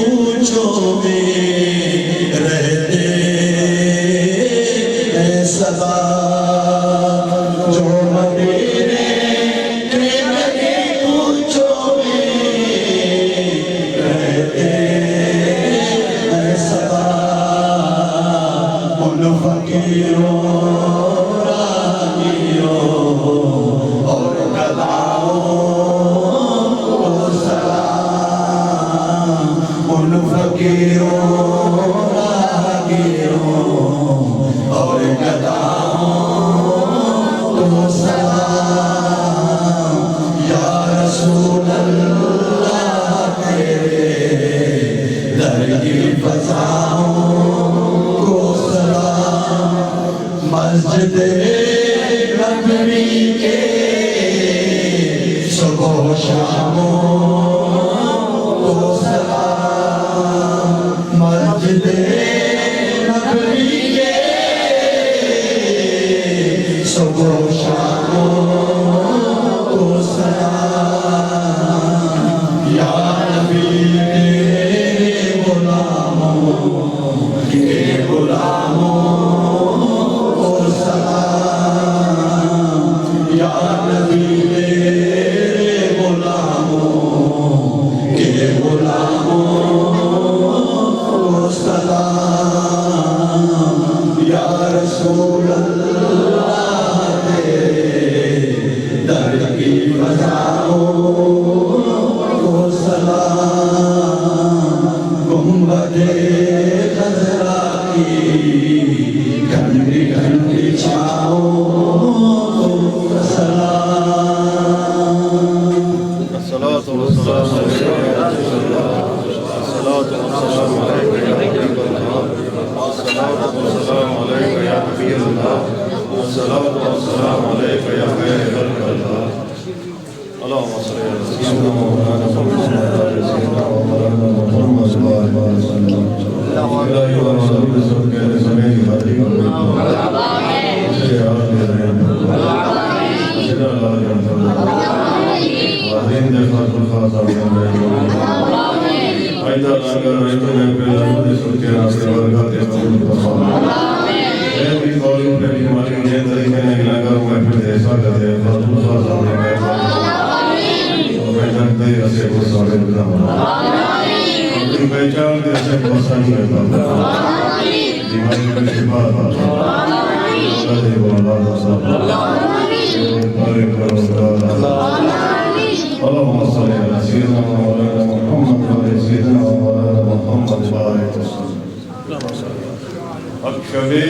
पूछो में रहते हैं सदा, जो मदीने के नबी पूछो में रहते हैं सदा, उन फकीरों और गदाओं को सलाम, या रसूल अल्लाह तेरे दर की फज़ाओं को सलाम, मस्जिद नबवी के सुबह शामों को सलाम, मस्जिद सुबह शामों को सलाम, या नबी तेरे गुलामों को सलाम, या नबी तेरे गुलामों को सलाम, या रसूल दर की फज़ाओं को सलाम, गुंबदे खज़रा की ठंडी ठंडी छाओं को सलाम। अस्सलातु वस्सलामु अलैका या नबी अल्लाह, अस्सलातु वस्सलामु अलैका या खैर खल्क़िल्लाह। अल्लाहुम्मा सल्लि अला सय्यिदिना मौलाना मुहम्मद पहचान के ऐसे पसंद है दिमाग में शिफा अल्लाहुम्मा सल्लि अला सय्यिदिना मौलाना मुहम्मद व अला सय्यिदिना मौलाना मुहम्मद।